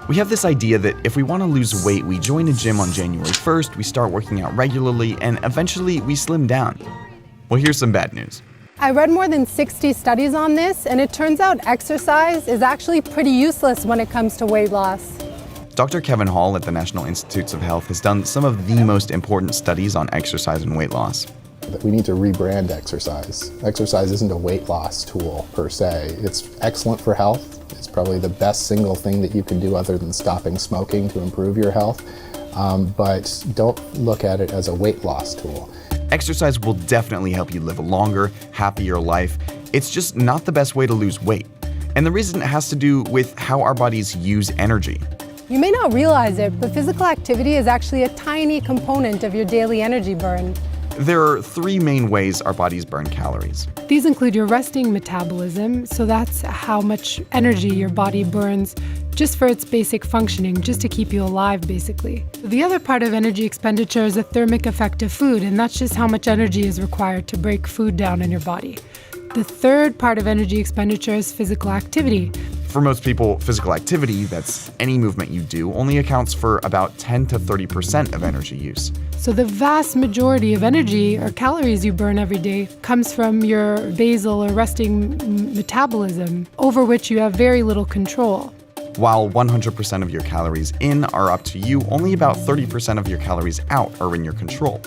We have this idea that if we want to lose weight, we join a gym on January 1st, we start working out regularly, and eventually we slim down. Well, here's some bad news. I read more than 60 studies on this, and it turns out exercise is actually pretty useless when it comes to weight loss. Dr. Kevin Hall at the National Institutes of Health has done some of the most important studies on exercise and weight loss. We need to rebrand exercise. Exercise isn't a weight loss tool per se. It's excellent for health. It's probably the best single thing that you can do other than stopping smoking to improve your health. But don't look at it as a weight loss tool. Exercise will definitely help you live a longer, happier life. It's just not the best way to lose weight. And the reason it has to do with how our bodies use energy. You may not realize it, but physical activity is actually a tiny component of your daily energy burn. There are three main ways our bodies burn calories. These include your resting metabolism, so that's how much energy your body burns just for its basic functioning, just to keep you alive, basically. The other part of energy expenditure is the thermic effect of food, and that's just how much energy is required to break food down in your body. The third part of energy expenditure is physical activity. For most people, physical activity, that's any movement you do, only accounts for about 10 to 30% of energy use. So the vast majority of energy or calories you burn every day comes from your basal or resting metabolism, over which you have very little control. While 100% of your calories in are up to you, only about 30% of your calories out are in your control.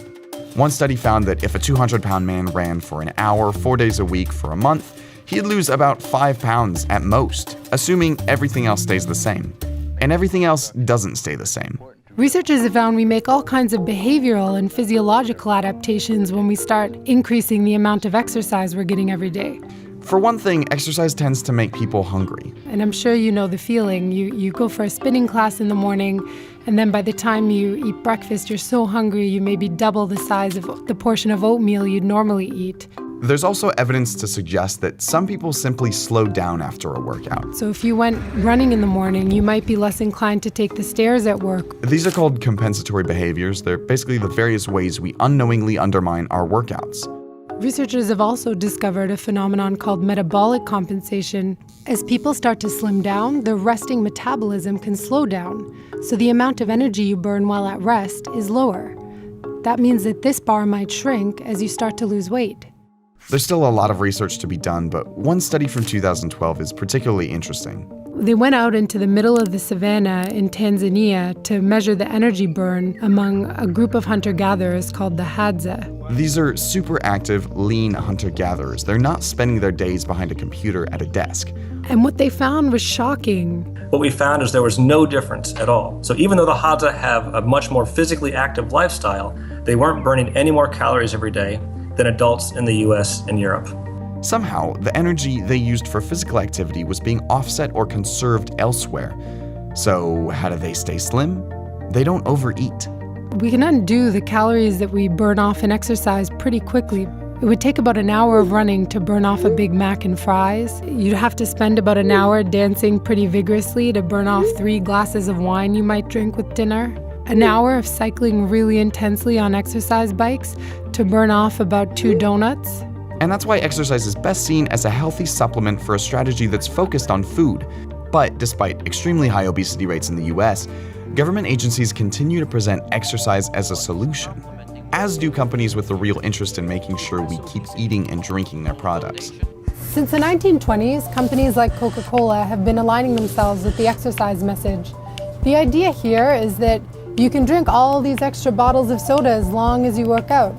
One study found that if a 200-pound man ran for an hour, 4 days a week for a month, he'd lose about 5 pounds at most, assuming everything else stays the same. And everything else doesn't stay the same. Researchers have found we make all kinds of behavioral and physiological adaptations when we start increasing the amount of exercise we're getting every day. For one thing, exercise tends to make people hungry. And I'm sure you know the feeling. You go for a spinning class in the morning, and then by the time you eat breakfast, you're so hungry you maybe double the size of the portion of oatmeal you'd normally eat. There's also evidence to suggest that some people simply slow down after a workout. So if you went running in the morning, you might be less inclined to take the stairs at work. These are called compensatory behaviors. They're basically the various ways we unknowingly undermine our workouts. Researchers have also discovered a phenomenon called metabolic compensation. As people start to slim down, their resting metabolism can slow down, so the amount of energy you burn while at rest is lower. That means that this bar might shrink as you start to lose weight. There's still a lot of research to be done, but one study from 2012 is particularly interesting. They went out into the middle of the savannah in Tanzania to measure the energy burn among a group of hunter-gatherers called the Hadza. These are super active, lean hunter-gatherers. They're not spending their days behind a computer at a desk. And what they found was shocking. What we found is there was no difference at all. So even though the Hadza have a much more physically active lifestyle, they weren't burning any more calories every day than adults in the US and Europe. Somehow, the energy they used for physical activity was being offset or conserved elsewhere. So how do they stay slim? They don't overeat. We can undo the calories that we burn off in exercise pretty quickly. It would take about an hour of running to burn off a Big Mac and fries. You'd have to spend about an hour dancing pretty vigorously to burn off 3 glasses of wine you might drink with dinner. An hour of cycling really intensely on exercise bikes to burn off about 2 donuts. And that's why exercise is best seen as a healthy supplement for a strategy that's focused on food. But despite extremely high obesity rates in the US, government agencies continue to present exercise as a solution, as do companies with a real interest in making sure we keep eating and drinking their products. Since the 1920s, companies like Coca-Cola have been aligning themselves with the exercise message. The idea here is that you can drink all these extra bottles of soda as long as you work out.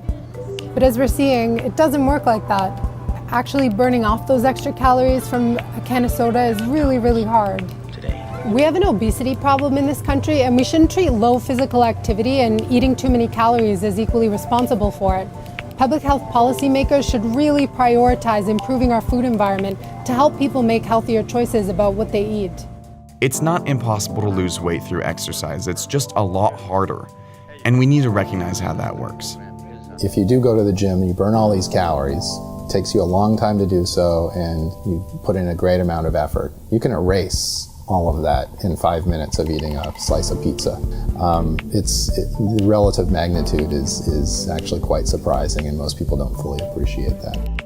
But as we're seeing, it doesn't work like that. Actually burning off those extra calories from a can of soda is really, really hard. We have an obesity problem in this country, and we shouldn't treat low physical activity and eating too many calories as equally responsible for it. Public health policymakers should really prioritize improving our food environment to help people make healthier choices about what they eat. It's not impossible to lose weight through exercise, it's just a lot harder. And we need to recognize how that works. If you do go to the gym, you burn all these calories. It takes you a long time to do so, and you put in a great amount of effort. You can erase all of that in 5 minutes of eating a slice of pizza. The relative magnitude is actually quite surprising, and most people don't fully appreciate that.